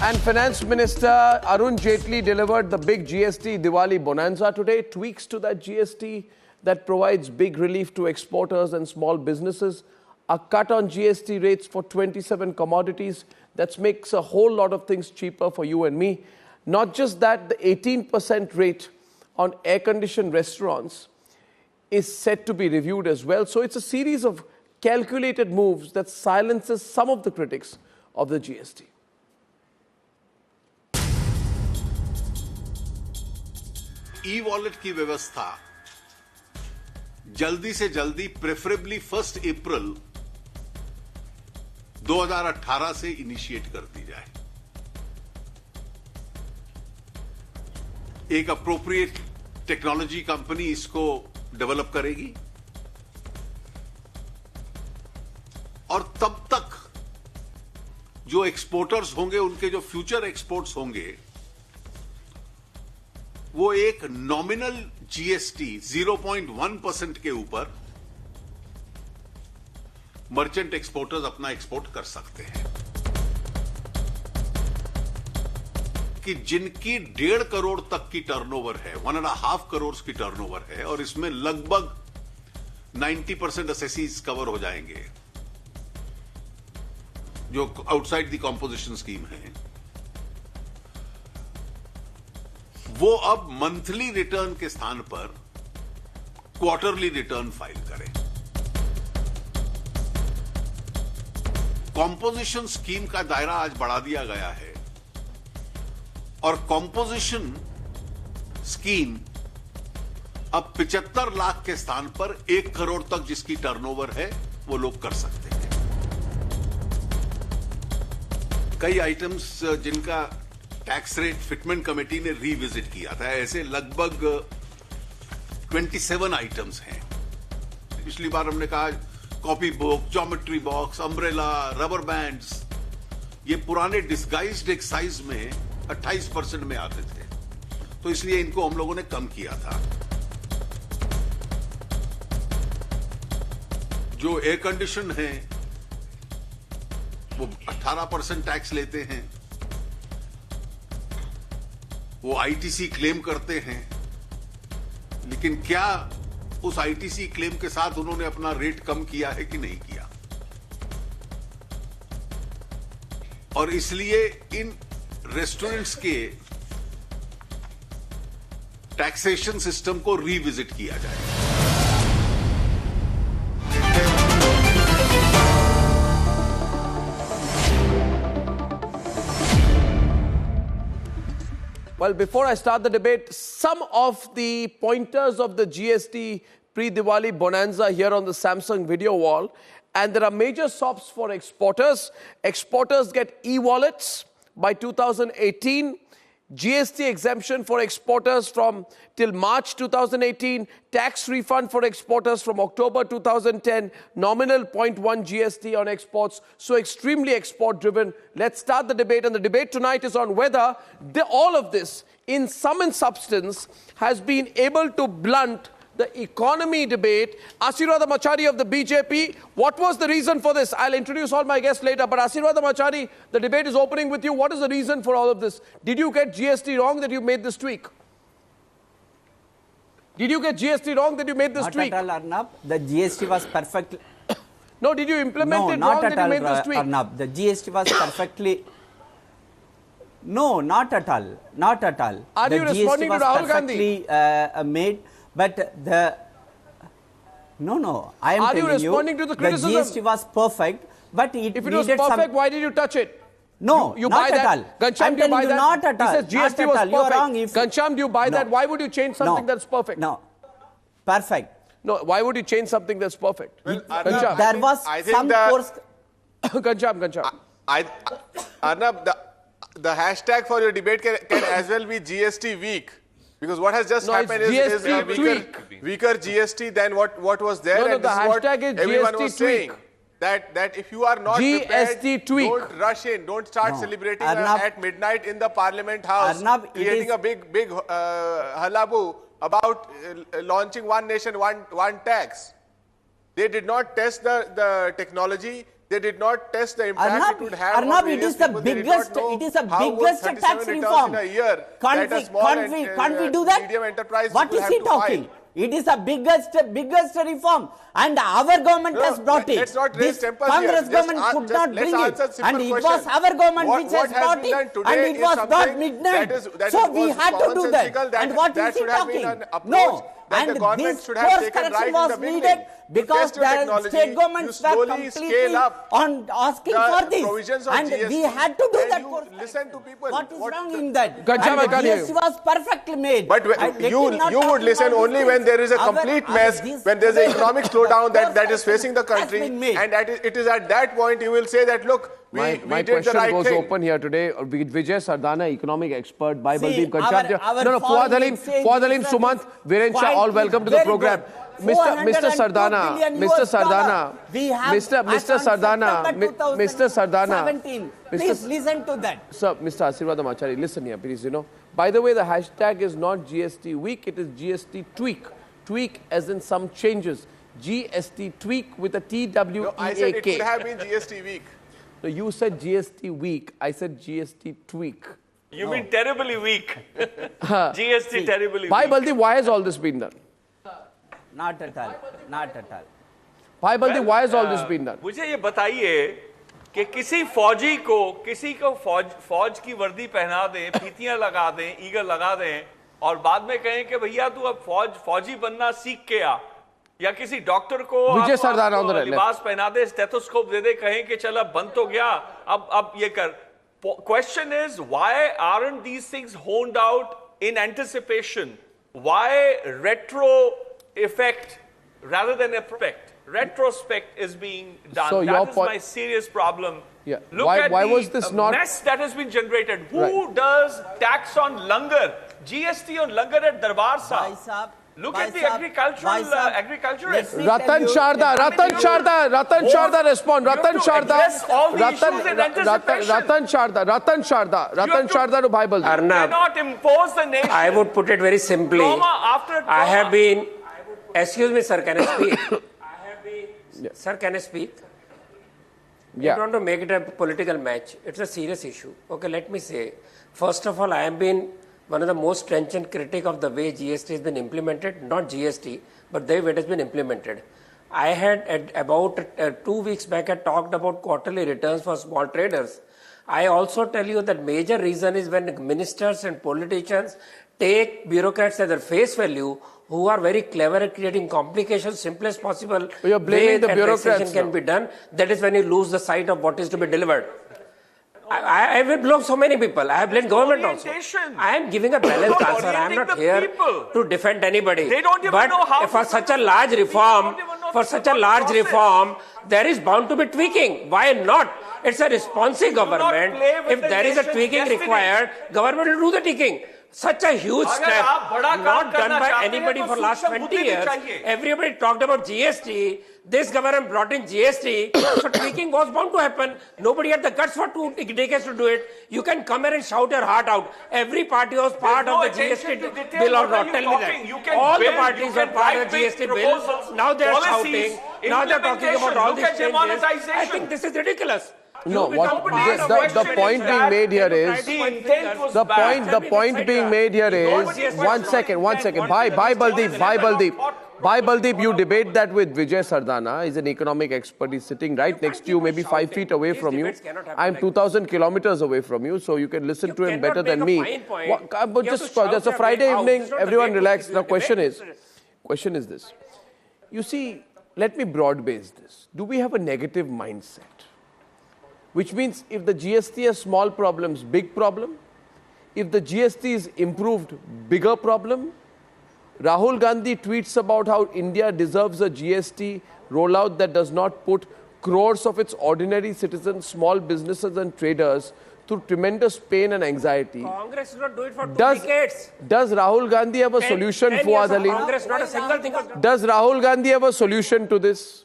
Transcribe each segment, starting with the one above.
And Finance Minister Arun Jaitley delivered the big GST Diwali bonanza today. Tweaks to that GST that provides big relief to exporters and small businesses. A cut on GST rates for 27 commodities. That makes a whole lot of things cheaper for you and me. Not just that, the 18% rate on air-conditioned restaurants is set to be reviewed as well. So it's a series of calculated moves that silences some of the critics of the GST. E-wallet की व्यवस्था जल्दी से जल्दी preferably 1 अप्रैल 2018 से initiate कर दी जाए। एक appropriate technology company इसको डेवलप करेगी और तब तक जो एक्सपोर्टर्स होंगे, उनके जो फ्यूचर एक्सपोर्ट्स होंगे, वो एक नॉमिनल जीएसटी 0.1% के ऊपर मर्चेंट एक्सपोर्टर्स अपना एक्सपोर्ट कर सकते हैं। कि जिनकी 1.5 करोड़ तक की टर्नओवर है, 1.5 करोड़ की टर्नओवर है, और इसमें लगभग 90% एसएससीज कवर हो जाएंगे जो आउटसाइड द कॉम्पोजिशन स्कीम है, वो अब मंथली रिटर्न के स्थान पर क्वार्टरली रिटर्न फाइल करें। कॉम्पोजिशन स्कीम का दायरा आज बढ़ा दिया गया है और कॉम्पोजिशन स्कीम अब 75 लाख के स्थान पर 1 करोड़ तक जिसकी टर्नओवर है वो लोग कर सकते हैं। कई आइटम्स जिनका टैक्स रेट फिटमेंट कमेटी ने रीविजिट किया था, ऐसे लगभग 27 आइटम्स हैं। पिछली बार हमने कहा copy book, geometry box, umbrella, rubber bands, ये पुराने डिस्गाइज्ड एक्साइज में 28% में आते थे, तो इसलिए इनको हम लोगों ने कम किया था। जो एयर कंडीशन है वो 18% टैक्स लेते हैं, वो आईटीसी क्लेम करते हैं, लेकिन क्या उस आईटीसी क्लेम के साथ उन्होंने अपना रेट कम किया है कि नहीं किया? और इसलिए इन रेस्टोरेंट्स के टैक्सेशन सिस्टम को रीविजिट किया जाए। Well, before I start the debate, some of the pointers of the GST pre-Diwali bonanza here on the Samsung video wall. And there are major SOPs for exporters. Exporters get e-wallets by 2018. GST exemption for exporters from till March 2018. Tax refund for exporters from October 2010. Nominal 0.1 GST on exports. So extremely export driven. Let's start the debate. And the debate tonight is on whether all of this, in sum and substance, has been able to blunt the economy debate. Asirwada Machari of the BJP, what was the reason for this? I'll introduce all my guests later, but Asirwada Machari, the debate is opening with you. What is the reason for all of this? Did you get GST wrong that you made this tweak? Did you get GST wrong that you made this tweak? Not at all, Arnab. The GST was perfect. No, did you implement it wrong that you made this tweak? Arnab. The GST was perfectly... No, not at all. Not at all. Are you responding to Rahul Gandhi? Made, but the... No. I am Are telling you... Are you responding to the criticism? The GST was perfect, but it if it was perfect, why did you touch it? No, you not buy at that? all. Gansham, do you buy that? Not at all. He says GST was perfect. You are wrong. Gansham, do you buy that? Why would you change something that's perfect? No. Perfect. No, why would you change something that's perfect? Well, Gansham. There was some course... Gansham. Arnab, the hashtag for your debate can as well be GST week. Because what has just happened is a weaker GST than what was there. No, and the this hashtag is what is everyone GST was tweak. saying. That if you are not GST prepared, tweak. don't rush in, don't start celebrating Arnab, at midnight in the Parliament House, Arnab, creating a big hullabaloo about launching one nation, one tax. They did not test the technology. they did not test the impact Arnab, it would have on Arnab, it various is the people. They did biggest, not know it is the how would biggest 37 tax returns reform. in a year Can't that a we, small can't we do that? medium enterprise What will is have he to talking? file. It is the biggest reform, and our government has brought it. Let's not raise This tempers Congress here. government could not Let's bring answer it, simple and it was question. our government What which has has brought been done it, today and it is was brought something midnight. that So was we had to do that. commonsensical, And what that is he should have talking? been an approach No. that the And government this should have course taken right correction in was the beginning. needed because Test your the technology, state governments you were slowly completely scale up on asking the for this, provisions of and GST, we had to do and that you course listen to people. What is What wrong the- in that? Ganjam, And I can't hear GST you. was perfectly made. But you would listen only when there is a complete mess, when there is an economic slowdown that is facing the country, and it is at that point you will say that, look, we My did the question right goes thing. open here today with Vijay Sardana, economic expert, by See, Baldeep Gancham. our No, foreign Fuad Halim, exchange Sumant, Viren Shah, quite all welcome to the very program. good. Mr. Sardana, 402 billion Mr. US dollar. Sardana, We have Mr. Sardana, Mr. Sardana. 17. Please listen to that. Sir, Mr. Asirvadam Achari, listen here, please, By the way, the hashtag is not GST week, it is GST tweak. Tweak as in some changes. GST tweak with a T-W-E-A-K. No, I said it could have been GST week. No, you said GST week, I said GST tweak. You mean terribly weak. GST terribly Bhai weak. Baldeep, why has all this been done? Not at all. Not at all. Bhai Baldeep, why has all this been done? मुझे ये बताइए कि किसी को फौज की वर्दी पहना दें, फीतियां लगा दें, ईगल लगा दें और बाद में कहें कि भैया तू अब फौजी बनना सीख के आ, या किसी डॉक्टर को विजय सरदाना on the left. लिबास पहना दे, स्टेथोस्कोप दे दे, कहें कि चल अब बंद तो गया, अब ये कर. Question is, why aren't these things honed out in anticipation? Why retro effect rather than effect? Retrospect is being done. So that is my serious problem. Yeah. Look Why at was the this not mess that has been generated. Who Right. does tax on langar? GST on langar at Darbar Bhai Sahib. Sahab, Look Bhai at the Sahab, Bhai Sahab, agriculturists. let me Ratan tell you- Sharda, Ratan Sharda, respond. You have Ratan to Sharda, address all the issues in anticipation. Ratan Sharda to Bhai Baldeep. Arnab, Cannot impose the nation. I would put it very simply. Trauma after trauma. I have been, excuse me, sir, can I speak? Sir, can I speak? I don't want to make it a political match. It's a serious issue. Okay, let me say, first of all, I have been one of the most trenchant critic of the way GST has been implemented, not GST, but the way it has been implemented. I had about 2 weeks back, I talked about quarterly returns for small traders. I also tell you that major reason is when ministers and politicians take bureaucrats at their face value, who are very clever at creating complications, simplest possible You're blaming the bureaucrats can now. be done. That is when you lose the sight of what is to be delivered. I will blame so many people. I have blamed government also. Orientation. I am giving a balanced You're answer. I am orienting not the here people. to defend anybody. They don't even but know how for to such a do it. large They reform, don't even know for the such a large process. reform, there is bound to be tweaking. Why not? It's a responsive not government. play with If the there is a nation's tweaking destiny. required, government will do the tweaking. Such a huge अगर step, आप बड़ा काम not done करना by चाहते हैं, anybody तो for last सूक्ष्म 20 बुद्धि भी years. चाहिए. Everybody talked about GST. This government brought in GST. So tweaking was bound to happen. Nobody had the guts for 2 decades to do it. You can come here and shout your heart out. Every party was part no of the attention GST to detail. bill or What are not. you Tell me talking? You that. can All the build, parties you were can part of write the big GST bill. proposals, Now they're policies, shouting. Now they're talking about all implementation. these Look at changes. demonetization. I think this is ridiculous. No, You what become part of the it. point being made here is The intent was the bad. point being made here is one second. Bhai Baldeep, you debate that with Vijay Sardana. He's an economic expert. He's sitting right next to you, maybe 5 feet away from you. I'm 2,000 kilometers away from you, so you can listen to him better than me. But just a Friday evening, everyone relax. Now, question is this. You see, let me broad base this. Do we have a negative mindset? Which means if the GST has small problems, big problem. If the GST is improved, bigger problem. Rahul Gandhi tweets about how India deserves a GST rollout that does not put crores of its ordinary citizens, small businesses and traders through tremendous pain and anxiety. Congress did not do it for 2 decades. Does Rahul Gandhi have a solution, 10 years Fuad of Halim? Congress, not a single thing was Does Rahul Gandhi have a solution to this?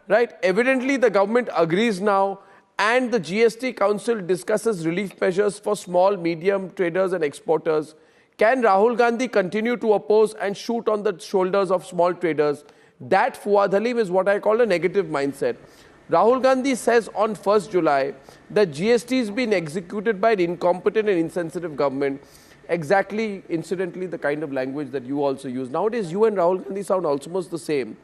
Right? Evidently, the government agrees now, and the GST Council discusses relief measures for small, medium traders and exporters. Can Rahul Gandhi continue to oppose and shoot on the shoulders of small traders? That, Fuad Halim, is what I call a negative mindset. Rahul Gandhi says on 1st July that GST is being executed by an incompetent and insensitive government. Exactly, incidentally, the kind of language that you also use. Nowadays, you and Rahul Gandhi sound almost the same.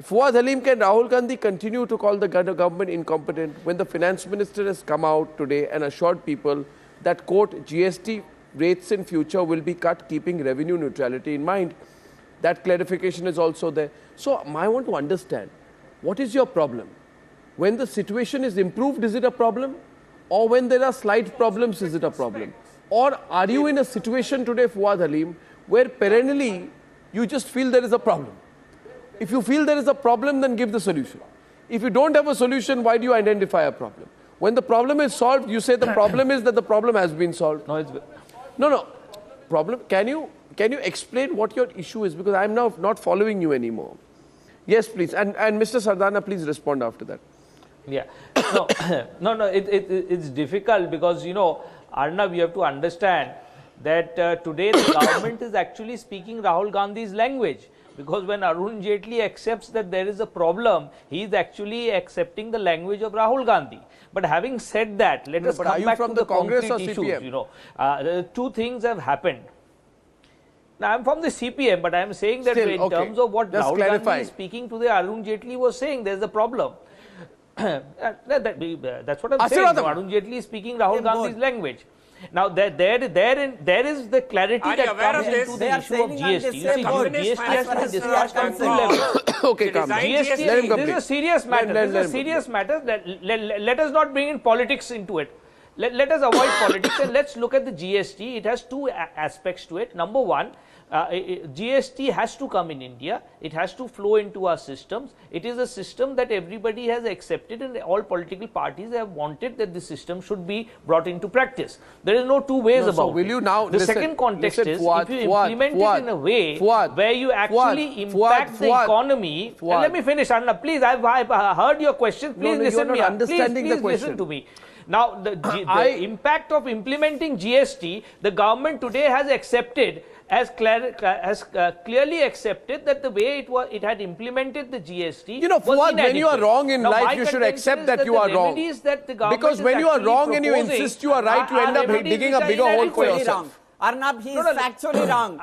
Fuad Halim, can Rahul Gandhi continue to call the government incompetent when the finance minister has come out today and assured people that, quote, GST rates in future will be cut, keeping revenue neutrality in mind? That clarification is also there. So I want to understand, what is your problem? When the situation is improved, is it a problem? Or when there are slight problems, is it a problem? Or are you in a situation today, Fuad Halim, where perennially you just feel there is a problem? If you feel there is a problem, then give the solution. If you don't have a solution, why do you identify a problem? When the problem is solved, you say the problem is that the problem has been solved. No. Problem. Can you explain what your issue is? Because I'm now not following you anymore. Yes, please. And Mr. Sardana, please respond after that. Yeah. No. It's difficult because, Arnab, you have to understand that today the government is actually speaking Rahul Gandhi's language. Because when Arun Jaitley accepts that there is a problem, he is actually accepting the language of Rahul Gandhi. But having said that, let us come back to the Congress concrete or CPM? issues. Two things have happened. Now, I'm from the CPM, but I'm saying that in terms of what Rahul Gandhi is speaking today, Arun Jaitley was saying there's a problem. That's what I'm saying. Arun Jaitley is speaking Rahul Gandhi's language. Now, there is the clarity that comes into the issue of GST. You see, GST has to be discussed on two levels. Okay, come. GST, this is a serious matter. This is a serious matter. Let us not bring in politics into it. Let us avoid politics and let's look at the GST. It has two aspects to it. Number one, GST has to come in India. It has to flow into our systems. It is a system that everybody has accepted and all political parties have wanted that the system should be brought into practice. There is no two ways about it. Will you now the second context is if you implement it in a way where you actually impact the economy. Let me finish, Arnab. Please, I've heard your question. Please listen to me. Please listen to me. Now, the impact of implementing GST, the government today has accepted, has clearly accepted that the way it had implemented the GST Fuad, when you are wrong in life, you should accept that you are wrong. Because when you are wrong and you insist you are right, you end up digging a bigger hole for yourself. Arnab, he is factually wrong.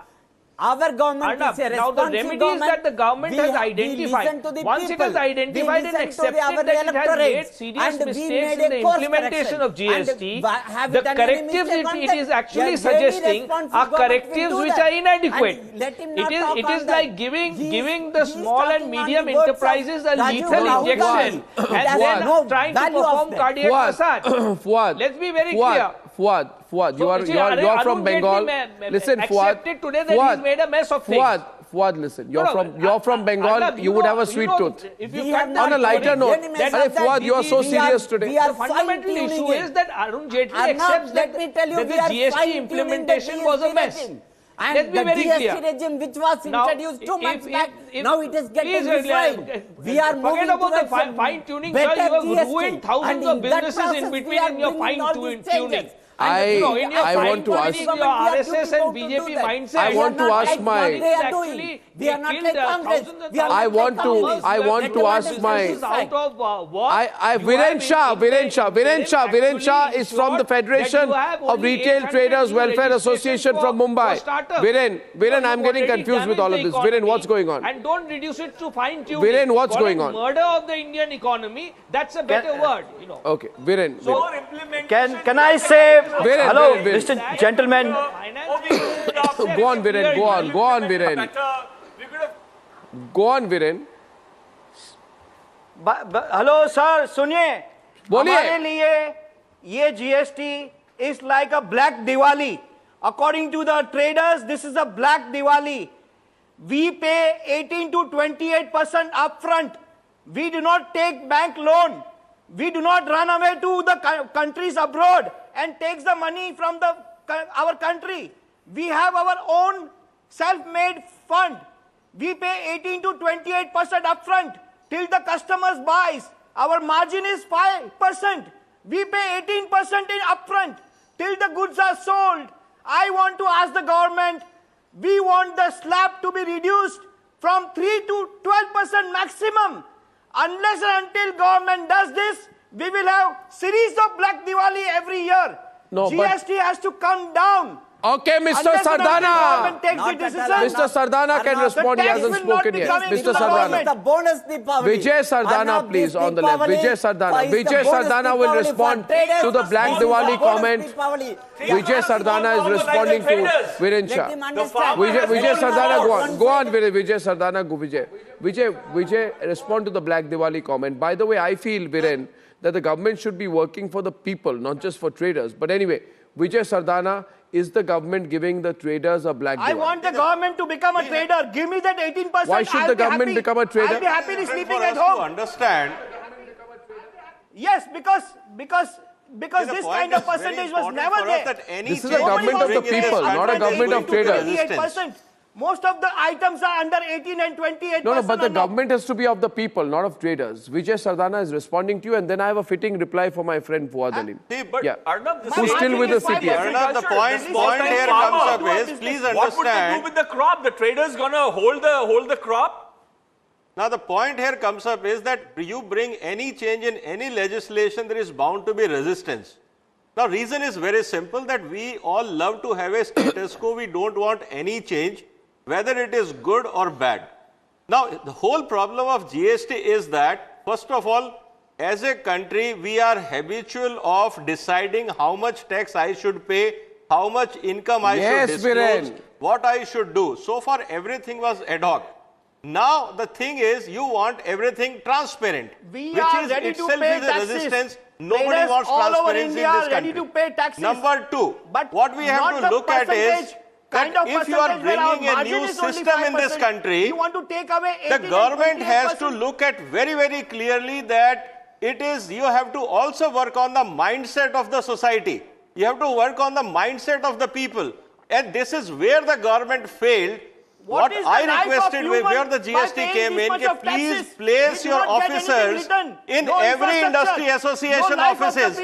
Our government is a responsive now the remedies that the government has identified, once it has identified and accepted that it has made serious mistakes in the implementation of GST, the correctives it is actually suggesting are correctives which are inadequate. It is like giving the small and medium enterprises a lethal injection and then trying to perform cardiac massage. Fuad, let's be very clear. Fuad, you are from Bengal. Listen, Fuad. Accepted today that he's made a mess of things. Fuad, listen. You're from Bengal. You would have a sweet tooth. On a lighter note, Fuad, you are so serious today. The fundamental issue is that Arun Jaitley accepts that the GST implementation was a mess. And the GST regime which was introduced 2 months back, now it is getting refined. We are moving about the fine-tuning, sir. You have ruined thousands of businesses in between in your fine-tuning. I want to ask. Your RSS and BJP mindset. I want to ask my. We are not like Congress. I want to ask my. Viren Shah is from the Federation of Retail Traders Welfare Association from Mumbai. Viren, I'm getting confused with all of this. Viren, what's going on? And don't reduce it to fine tuning. Viren, what's going on? Murder of the Indian economy. That's a better word. Okay, Viren. Can I say? Hello, Mr. Gentleman. Go on, Viren. Go on, Viren. Hello, sir. सुनिए. बोलिए. हमारे लिए ये GST is like a black Diwali. According to the traders, this is a black Diwali. We pay 18 to 28% upfront. We do not take bank loan. We do not run away to the countries abroad and takes the money from our country. We have our own self-made fund. We pay 18 to 28% upfront till the customers buys. Our margin is 5%. We pay 18% in upfront till the goods are sold. I want to ask the government, we want the slab to be reduced from 3 to 12% maximum. Unless and until government does this, we will have series of Black Diwali every year. No, GST has to come down. Okay, Mr. Sardana. Mr. Sardana can respond. He hasn't spoken yet. Mr. Sardana. The bonus Deepavali. Vijay Sardana, please, on the left. Vijay Sardana. Vijay Sardana will respond to the Black Diwali comment. Vijay Sardana is responding to Viren Shah. Vijay Sardana, go on. Go on, Vijay Sardana. Go, Vijay. Vijay, respond to the Black Diwali comment. By the way, I feel, Viren, that the government should be working for the people, not just for traders. But anyway, Vijay Sardana, is the government giving the traders a black Diwali? I want the government to become a trader. Give me that 18%. Why should the government become a trader? I'll be happily sleeping at home. To understand. Yes, because this kind of percentage was never there. This is a government of the people, not a government of traders. 28%. Most of the items are under 18 and 28%. No, but the government has to be of the people, not of traders. Vijay Sardana is responding to you, and then I have a fitting reply for my friend Fuad Ali. But Arnab, who's still with the city? Arnab, the point here comes up is, please understand. What would they do with the crop? The traders gonna hold the crop? Now the point here comes up is that you bring any change in any legislation, there is bound to be resistance. Now reason is very simple, that we all love to have a status quo. We don't want any change, whether it is good or bad. Now, the whole problem of GST is that, first of all, as a country, we are habitual of deciding how much tax I should pay, how much income I should disclose, what I should do. So far, everything was ad hoc. Now, the thing is, you want everything transparent, which is itself is a resistance. Nobody wants transparency in this country. To pay taxes. Number two, but what we have to look at is, that if you are bringing a new system in this country, you want to take away the government has to look at very, very clearly that it is, you have to also work on the mindset of the society. You have to work on the mindset of the people. And this is where the government failed. What I requested where the GST came in, please place your officers in every industry association offices.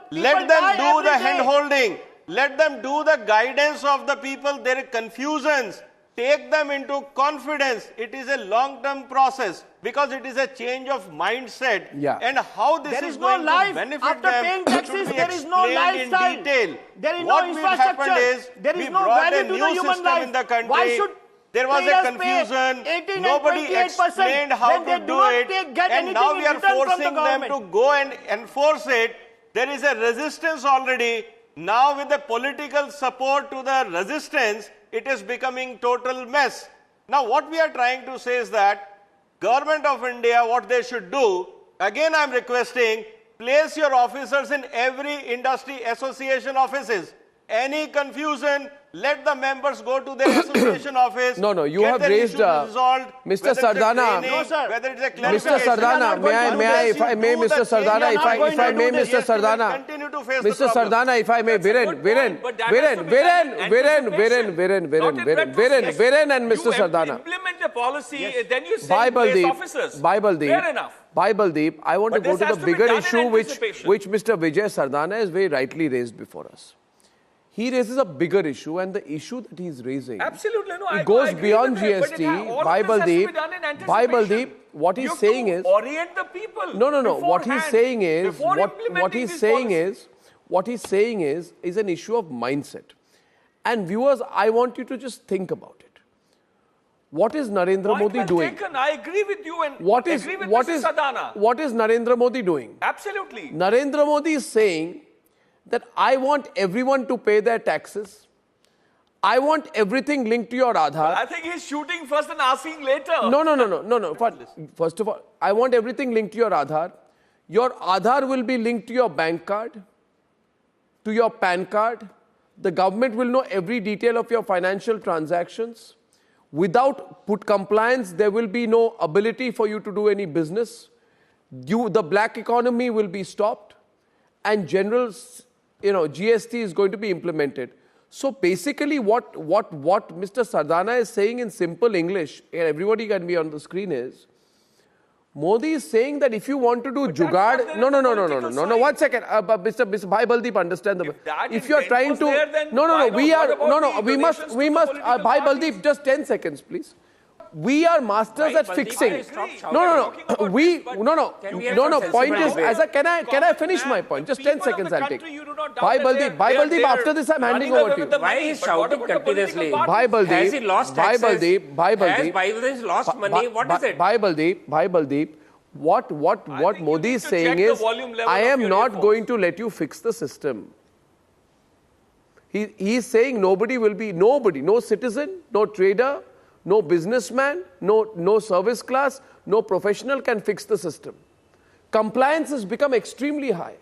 Let them do the hand-holding. Let them do the guidance of the people, their confusions. Take them into confidence. It is a long-term process because it is a change of mindset. And how this is going to benefit them should be explained in detail. There is no infrastructure. There is no value to the human life. In the country. Why should there was a confusion, nobody explained how to do it, and now we are forcing them to go and enforce it. There is a resistance already. Now with the political support to the resistance, it is becoming total mess. Now what we are trying to say is that Government of India, what they should do, again I am requesting, place your officers in every industry association offices. Any confusion, let the members go to their association office. No, you have raised, Mr. Sardana. No, sir. Whether it's a Mr. Sardana, may I, if I may, Mr. Sardana, if I may, Mr. Sardana, Mr. Sardana, if I may, Viren and Mr. Sardana. Implement the policy, then you say place officers. Fair enough. Deep, I want to go to the bigger issue which Mr. Vijay Sardana has very rightly raised before us. He raises a bigger issue, and the issue that he is raising, absolutely, no, it goes beyond GST. Bible Deep, what he's saying is, orient the people. No. What he's saying is, what he's saying is an issue of mindset. And viewers, I want you to just think about it. What is Narendra Modi doing? I agree with you and what is Narendra Modi doing? Absolutely. Narendra Modi is saying that I want everyone to pay their taxes. I want everything linked to your Aadhaar. Well, I think he's shooting first and asking later. No. First of all, I want everything linked to your Aadhaar. Your Aadhaar will be linked to your bank card, to your PAN card. The government will know every detail of your financial transactions. Without compliance, there will be no ability for you to do any business. The black economy will be stopped, and general GST is going to be implemented. So basically what Mr. Sardana is saying in simple English, and everybody can be on the screen, is Modi is saying that if you want to do jugad, no, 1 second, Mr. Bhai Baldeep, understand if you are trying to, we must, Bhai Baldeep, just 10 seconds, please. we are masters at fixing. No. Point is, can I finish my point? Just 10 seconds I'll take. Bhai Baldeep, after this I'm handing over to you. Why is shouting continuously? Bhai Baldeep. Has he lost taxes? Bhai Baldeep. Has he lost money? What is it? Bhai Baldeep. What Modi is saying is, I am not going to let you fix the system. He is saying nobody, no citizen, no trader, no businessman, no service class, no professional can fix the system. Compliance has become extremely high.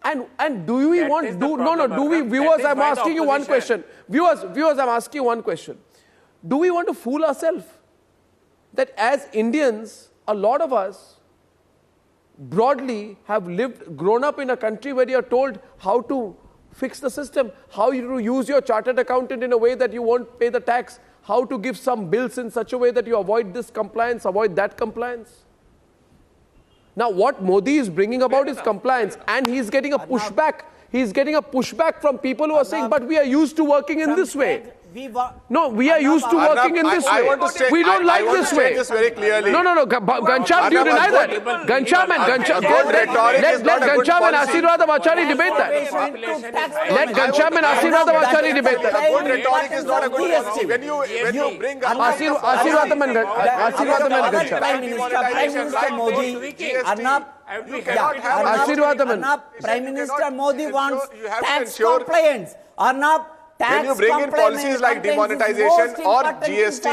And do we viewers, I'm asking you one question. Viewers, I'm asking you one question. Do we want to fool ourselves that as Indians, a lot of us broadly have grown up in a country where you are told how to fix the system, how you use your chartered accountant in a way that you won't pay the tax, how to give some bills in such a way that you avoid this compliance, avoid that compliance. Now what Modi is bringing about is compliance, and he's getting a pushback. He's getting a pushback from people who are saying, but we are used to working in this way. No, we are used to working in this way. We don't like this way. This very clearly. No. Gancham, do you deny that? Gancham, let Gancham and Asirwad Achari debate that. Let Gancham and Asirwad Achari debate that. Good rhetoric is not a good policy. When you bring Asirwad and Gancham. Prime Minister Modi, Arnab, Prime Minister Modi wants tax compliance. Arnab, when you bring in policies like demonetization or GST,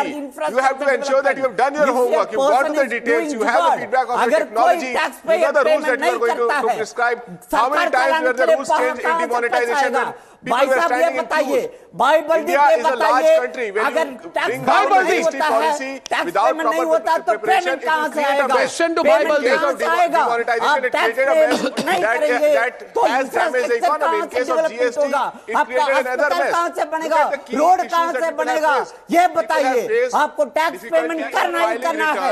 you have to ensure that you have done your homework, you've got to the details, you have the feedback of the technology, you know the rules that you are going to prescribe. How many times were the rules changed in demonetization when people were standing in queues? India is a large country. When you bring down the GST policy without proper preparation, it will create a mess. Question to Bhai Baldeep. Demonetization, it created a mess that has damaged the economy. In case of GST, it created another mess. कहां से बनेगा, road कहां से बनेगा, ये बताइए. आपको tax payment करना ही करना है.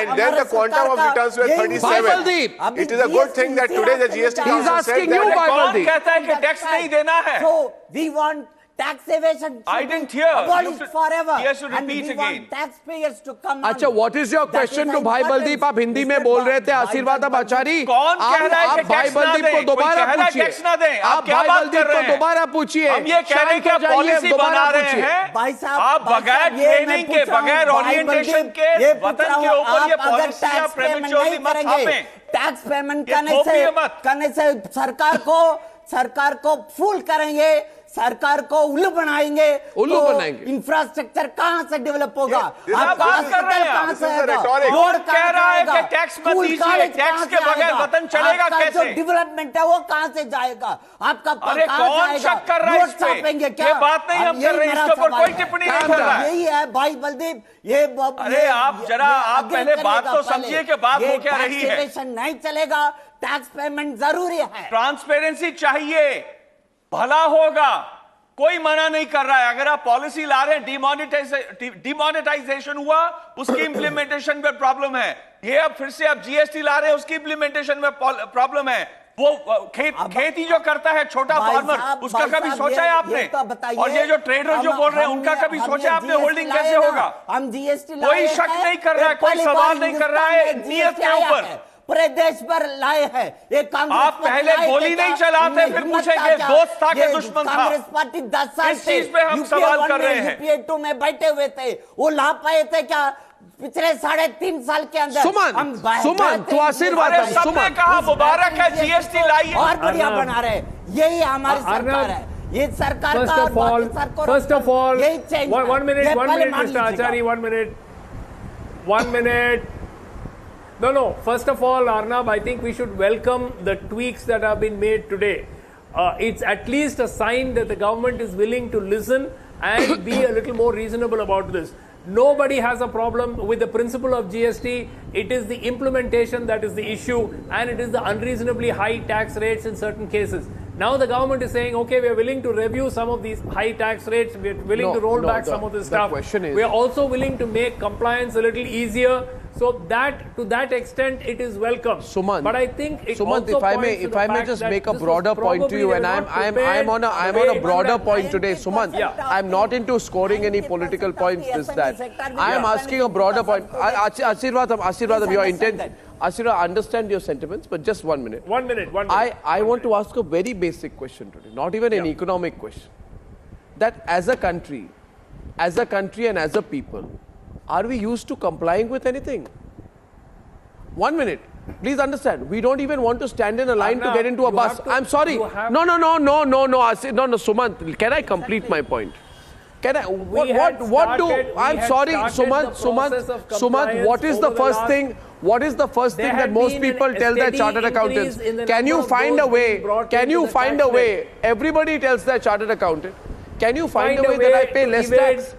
And then the quantum of returns were 37. It is a good thing that today the GST Council said that. कौन कहता है कि टैक्स नहीं देना है? So we want tax evasion. I didn't hear. Abolished forever. Yes, you and repeat we again. want taxpayers to come. अच्छा, what is your question to भाई बलदीप? आप हिंदी में बोल रहे थे, आशीर्वाद आचारी. कौन कह रहा है कि भाई बलदीप को दोबारा पूछिए. टैक्स ना दें. आप भाई बलदीप को दोबारा पूछिए. हम ये कह रहे हैं कि पॉलिसी बना रहे हैं. भाई साहब, आप बगैर ट्रेनिंग के, बगैर ओरिएंटेशन के वतन के ऊपर ये पॉलिसियां प्रेमेच्योरली मत छापें. टैक्स पेमेंट करने से सरकार को फूल करेंगे, सरकार को उल्लू बनाएंगे. इंफ्रास्ट्रक्चर कहां से डेवलप होगा? आपका अस्पताल कहां से आएगा? रोड कह रहा है कि टैक्स मत दीजिए, टैक्स के बगैर वतन चलेगा कैसे? जो डेवलपमेंट है वो कहां से जाएगा? आपका अरे कौन शक कर रहा है इस पे? ये बात नहीं हम कर रहे हैं, इसके ऊपर कोई टिप्पणी नहीं कर रहा है. यही है भाई बलदीप. अरे आप पहले बात तो समझिए कि बात हो क्या रही है. नहीं चलेगा, टैक्स पेमेंट जरूरी है. ट्रांसपेरेंसी चाहिए, भला होगा, कोई मना नहीं कर रहा है. अगर आप पॉलिसी ला रहे हैं, डिमोनेटाइजेशन हुआ, उसकी इंप्लीमेंटेशन में प्रॉब्लम है. ये अब फिर से आप जीएसटी ला रहे हैं, उसकी इंप्लीमेंटेशन में प्रॉब्लम है. वो खेती जो करता है छोटा फार्मर, उसका कभी सोचा है आपने? और ये जो ट्रेडर जो बोल रहे हैं, उनका कभी सोचा है आपने होल्डिंग कैसे होगा? हम जीएसटी कोई शक नहीं कर रहा है, कोई सवाल नहीं कर रहा है नीयत के ऊपर. पूरे देश पर लाए हैं. आप पहले गोली नहीं चलाते, फिर पूछेंगे दोस्त था कि दुश्मन था. कांग्रेस पार्टी 10 साल इस चीज पे हम सवाल कर रहे हैं. यूपीए 2 में बैठे हुए थे, वो ला पाए थे क्या पिछले 3.5 साल के अंदर? सुमन तो आशीर्वाद. सबने कहा मुबारक है, जीएसटी लाइए और बढ़िया बना रहे. यही हमारी सरकार है. ये सरकार का first of all, यही change. 1 minute, Mr. Achari, 1 minute. No. First of all, Arnab, I think we should welcome the tweaks that have been made today. It's at least a sign that the government is willing to listen and be a little more reasonable about this. Nobody has a problem with the principle of GST. It is the implementation that is the issue, and it is the unreasonably high tax rates in certain cases. Now the government is saying, okay, we are willing to review some of these high tax rates. We are willing to roll back some of this stuff. We are also willing to make compliance a little easier So that, to that extent, it is welcome. Sumant, but I think it Sumant, also if I may just make a broader point to you, and I'm on a broader point today, Sumant. I'm not into scoring any political points. I am asking a broader point. Ashirvadam, your intent. Ashira, I understand your sentiments, but just 1 minute. 1 minute. I want to ask a very basic question today, not even an economic question. That as a country and as a people, are we used to complying with anything? 1 minute. Please understand, we don't even want to stand in a line to get into a bus. I'm sorry. No, Sumant, can I complete my point? Can I? I'm sorry, Sumant, what is the first thing? What is the first thing that most people tell their chartered accountants? Can you find a way? Everybody tells their chartered accountant. Can you find a way that I pay less tax?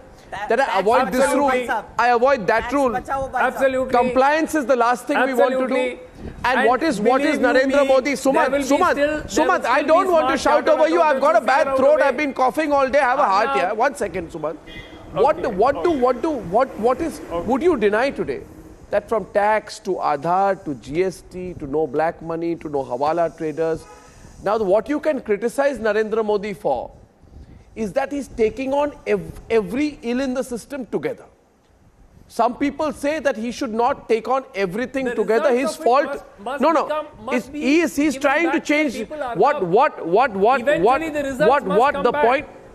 That I avoid this rule, I avoid that rule. Absolutely. Compliance is the last thing we want to do. And what is Narendra Modi? Sumant, I don't want to shout over you. I've got a bad throat. I've been coughing all day. I have a heart here. 1 second, Sumant. Would you deny today that from tax to Aadhaar to GST to no black money to no Hawala traders, now what you can criticize Narendra Modi for is that he's taking on every ill in the system together. Some people say that he should not take on everything together. His fault. He's trying to change the point.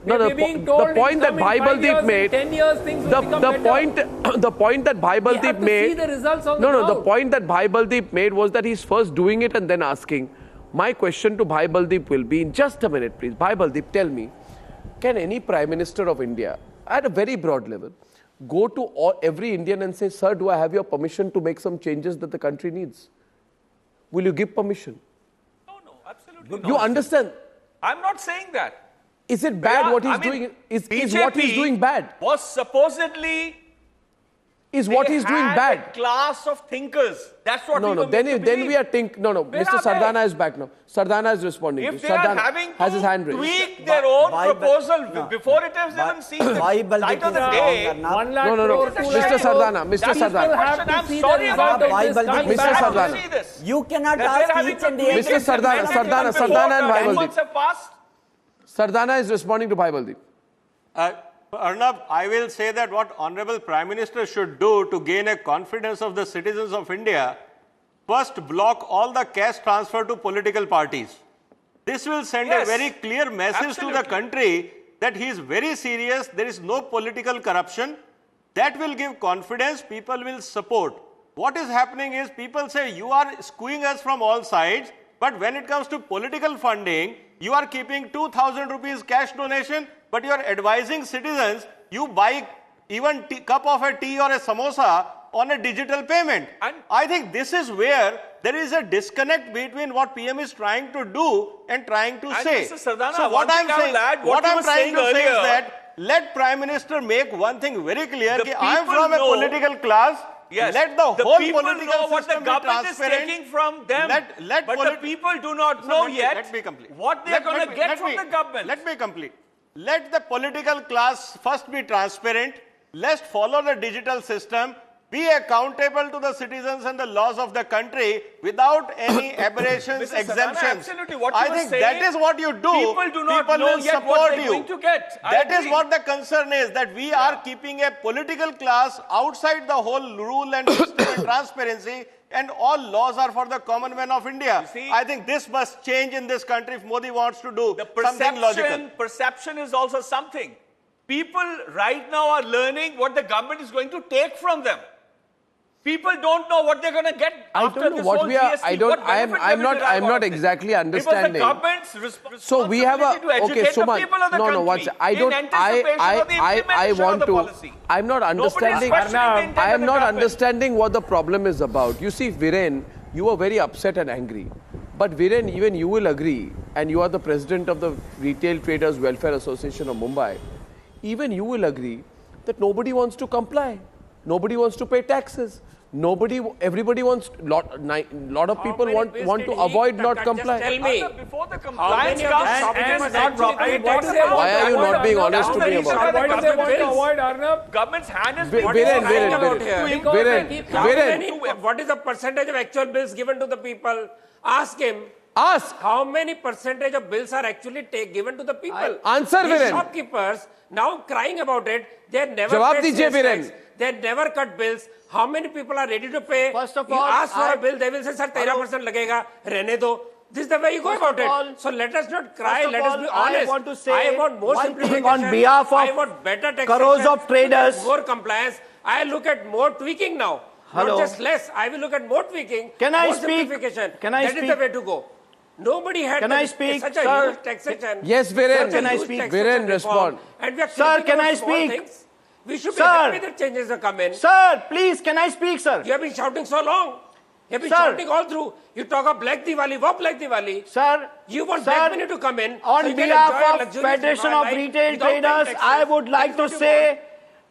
The point that Bhaibaldeep made. The point that Bhaibaldeep made. The point that Bhaibaldeep made was that he's first doing it and then asking. My question to Bhaibaldeep will be in just a minute, please. Bhaibaldeep, tell me. Can any Prime Minister of India, at a very broad level, go to every Indian and say, sir, do I have your permission to make some changes that the country needs? Will you give permission? No, absolutely not. You understand? I'm not saying that. Is it bad what he's doing? Is what he's doing bad? Was supposedly... Is what he's doing bad? A class of thinkers. That's what Then we are Mr. Sardana is back now. Sardana is responding. If they are having has his hand raised. Tweak their own proposal before it has even seen the light of the day. Mr. Sardana. I'm sorry about Mr. Sardana. You cannot ask each and every... Mr. Sardana and Bhaibaldeep. Sardana is responding to Bhaibaldeep. Arnab, I will say that what Honorable Prime Minister should do to gain a confidence of the citizens of India, first block all the cash transfer to political parties. This will send a very clear message to the country that he is very serious, there is no political corruption. That will give confidence, people will support. What is happening is people say you are skewing us from all sides, but when it comes to political funding, you are keeping 2,000 rupees cash donation, but you are advising citizens, you buy even cup of a tea or a samosa on a digital payment. And I think this is where there is a disconnect between what PM is trying to do and trying to say. Mr. Sardana, so what I'm trying to say is that let Prime Minister make one thing very clear, that I am from a political class. Yes, let the whole people political know what the system government is taking from them, but the people do not know yet what they are going to get from the government. Let me complete. Let the political class first be transparent. Let's follow the digital system. Be accountable to the citizens and the laws of the country without any aberrations, exemptions. Absolutely, what I think that is what you do. People do not know yet what they're going to get. That is what the concern is, that we are keeping a political class outside the whole rule and system and transparency, and all laws are for the common man of India. I think this must change in this country if Modi wants to do something logical. Perception is also something. People right now are learning what the government is going to take from them. People don't know what they're going to get after this whole GST. I'm not exactly understanding. Because the government's responsibility so we have a to educate the people of the country. I'm not understanding. I am not understanding what the problem is about. You see, Viren, you were very upset and angry. But Viren, even you will agree, and you are the president of the Retail Traders Welfare Association of Mumbai, even you will agree that nobody wants to comply. Nobody wants to pay taxes. Everybody wants, lot of people want to avoid not complying. Tell me, before the compliance comes, why are you not being honest to me about it? Why do they want to avoid, Arnab? Government's hand is Viren, what is the percentage of actual bills given to the people? Ask him. Ask. How many percentage of bills are actually given to the people? Answer, These Viren. shopkeepers now crying about it. They never Jawab paid dijiye, sales Viren. tax. They never cut bills. How many people are ready to pay? First of you all, ask for a bill, they will say, sir, 13% lagega, rehne do. This is the way you go about it. So let us not cry, let us be honest. I want to say I want more one thing simplification. on behalf of I want better taxation. crores of traders. More compliance. I look at more tweaking now. Hello. Not just less. I will look at more tweaking. Can I more speak? Simplification. Can I that speak? is the way to go. Nobody had Can I speak, such a sir? huge taxation. Yes, Viren. Can I speak? Viren, respond. And we are Sir, can I small speak? things. We should be Sir. happy that changes have come in. Sir, please, can I speak, sir? You have been shouting so long. You have been Sir. shouting all through. You talk of Black Diwali, what Black Diwali? Sir, You want sir, Black money to come in. so on you can behalf enjoy a of luxurious Federation of life Retail without paying Traders, taxes. I would like to That's what you say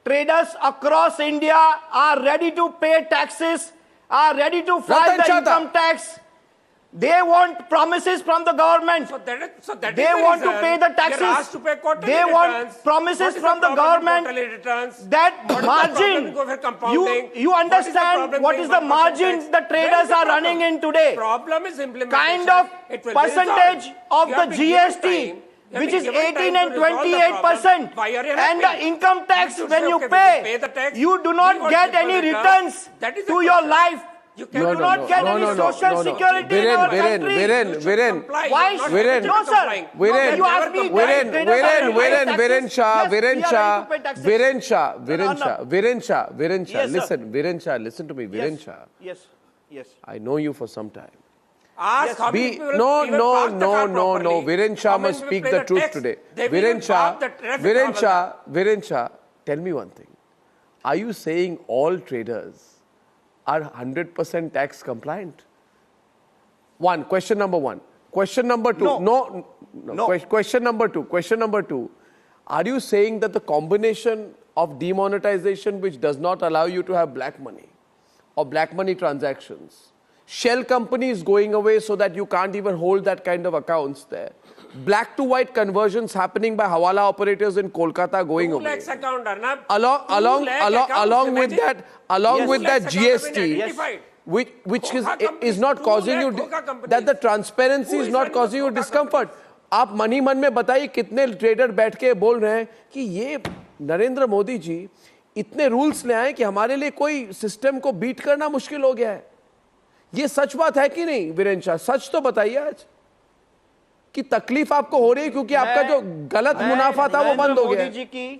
traders across India are ready to pay taxes, are ready to file Ratan the Chata. income tax. They want promises from the government. So that They is the want to reason pay the they are taxes. asked to pay quarterly They returns. want promises What is from the problem with government quarterly returns? that What is the margin, problem with compounding? you What is the understand problem what with is the 1% margin tax? the Where is traders the are problem? running in today. Problem is implementation. Kind of It will be percentage resolved. of You the have been given GST, time. You have which been is given 18 time and to resolve the 28%, problem. Why are you and the happy? income tax You should when say, you okay, we pay, will pay the tax. you do We not want get simple any returns. returns That is the to your question. life. You You do cannot not get any social security in our country. Viren. Why? Viren. No, sir. Viren. You ask me. Viren Shah. Yes, sir. Listen to me, Viren Shah. Yes. I know you for some time. Ask how many people even No, park the car properly. Viren Shah How many must people speak pay the the truth tax? today. They will even park the traffic Viren Shah, tell me one thing. Are you saying all traders are 100% tax compliant? Question number one. Question number two. No. Question number two. Are you saying that the combination of demonetization which does not allow you to have black money or black money transactions, shell companies going away so that you can't even hold that kind of accounts there, black to white conversions happening by hawala operators in Kolkata going 2 away, lakhs account, Arnab. along with that GST, Yes. which Coca is not companies, causing 2 you, lakh Coca companies. that the transparency Who is is not running causing you the Coca discomfort. आप money मन में बताइए कितने trader बैठ के बोल रहे हैं कि ये नरेंद्र मोदी जी इतने रूल्स ले आए कि हमारे लिए कोई सिस्टम को बीट करना मुश्किल हो गया है. ये सच बात है कि नहीं वीरेंद्र शाह? सच तो बताइए आज कि तकलीफ आपको हो रही है क्योंकि आपका जो गलत मुनाफा था वो बंद हो गया है.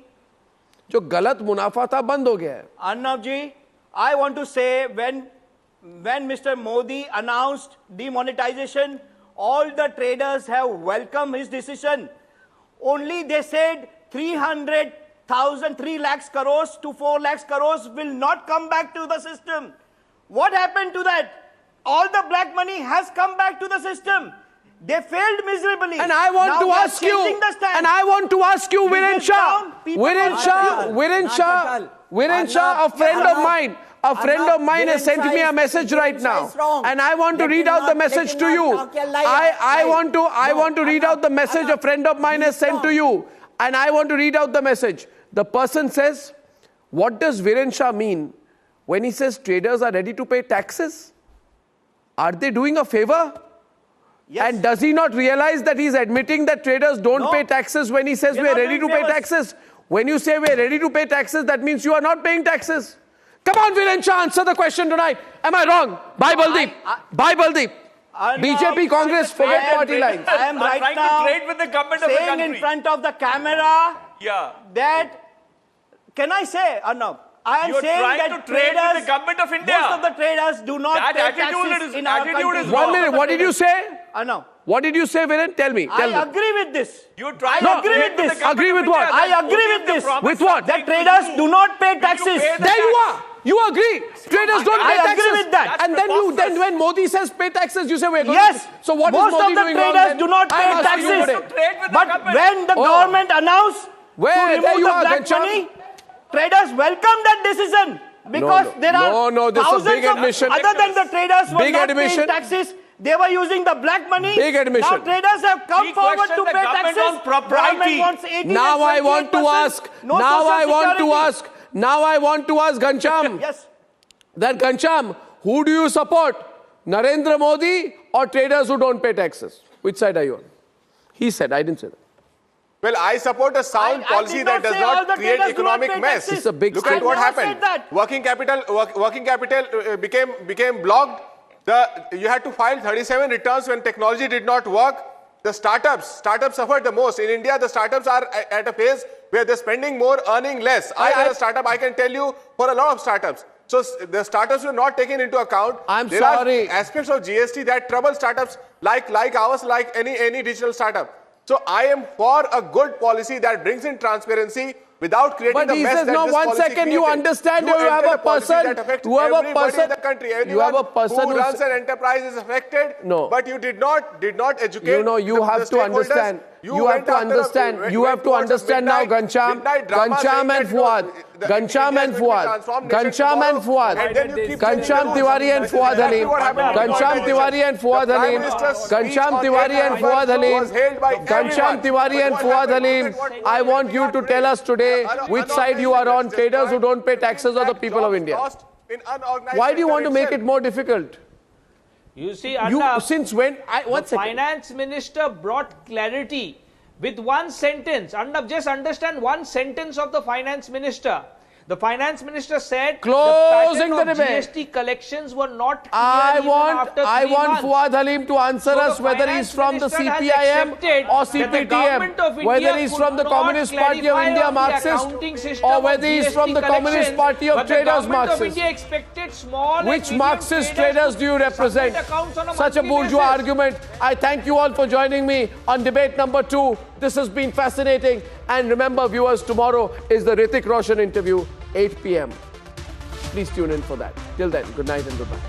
जो गलत मुनाफा था बंद हो गया है. Arnab ji, I want to say when Mr. Modi announced demonetization, all the traders have welcomed his decision. Only they said 3 lakhs crores to 4 lakhs crores will not come back to the system. What happened to that? All the black money has come back to the system. They failed miserably. And I want to ask you, Viren Shah, a friend of mine has sent me a message right now, and I want to read out the message to you. I want to read out the message a friend of mine has sent to you, and I want to read out the message. The person says, what does Viren Shah mean when he says traders are ready to pay taxes? Are they doing a favor? Yes. And does he not realize that he's admitting that traders don't pay taxes when he says we are ready to pay taxes? When you say we are ready to pay taxes, that means you are not paying taxes. Come on, Viren Shah, answer the question tonight. Am I wrong? Bye, Baldeep. BJP, Congress, forget party lines. I am right trying now to trade with the government of the saying country. in front of the camera Yeah. that, can I say, Arnab? I am You're saying trying that to trade traders, with the government of India. most of the traders do not That pay attitude taxes is- in our attitude country. is 1 minute, what did you say? Arnab, What did you say, Viren? Tell me. I agree with this. You're trying I to agree trade with this. the government Agree of with India. what? I That's agree only with the this. promise With what? That traders do not pay taxes. pay the There you agree. Traders don't pay I agree taxes. with that. And then when Modi says pay taxes, you say we're going Yes. to. So what most is Modi of the doing wrong traders then? do not pay I'm asking you taxes. today. Trade with the But government. when the government announced Where? to There remove you the are, black Ghanshyam. money, traders welcomed that decision. because there are this is a big admission. Other than the traders were big not admission. paying taxes, they were using the black money. Big admission. Now traders have come forward to pay taxes. Now I want to ask. Now I want to ask Ghanshyam. Yes. That Ghanshyam, who do you support? Narendra Modi or traders who don't pay taxes? Which side are you on? He said, I didn't say that. Well, I support a sound policy that does not create economic mess. It's a big Look at what happened. Working capital became blocked. You had to file 37 returns when technology did not work. The startups suffered the most. In India, the startups are at a phase where they're spending more, earning less. As a startup, I can tell you for a lot of startups. So the startups were not taken into account. There are aspects of GST that trouble startups like ours, like any digital startup. So I am for a good policy that brings in transparency without creating the mess that this policy created. But he says, no, 1 second, you understand, you have a person in the country. Anyone who runs an enterprise is affected, but you did not educate you have to understand. You have to understand. You have to understand now, Ghanshyam and Fuad. Ghanshyam Tiwari and Fuad Halim. Ghanshyam Tiwari and Fuad Halim. I want you to tell us today which side you are on, traders who don't pay taxes or the people of India. Why do you want to make it more difficult? You see, Arnab, since when? The finance minister brought clarity with one sentence. Arnab, just understand one sentence of the finance minister. The finance minister said closing the debate. GST collections were not clear I want months. Fuad Halim to answer us whether he's from the CPIM or CPTM, whether he's from the Communist Party of India Marxist or whether he's from the Communist Party of Traders Marxist. Which Marxist traders do you represent? Such a bourgeois argument. I thank you all for joining me on debate number 2. This has been fascinating. And remember, viewers, tomorrow is the Hrithik Roshan interview, 8 p.m. Please tune in for that. Till then, good night and goodbye.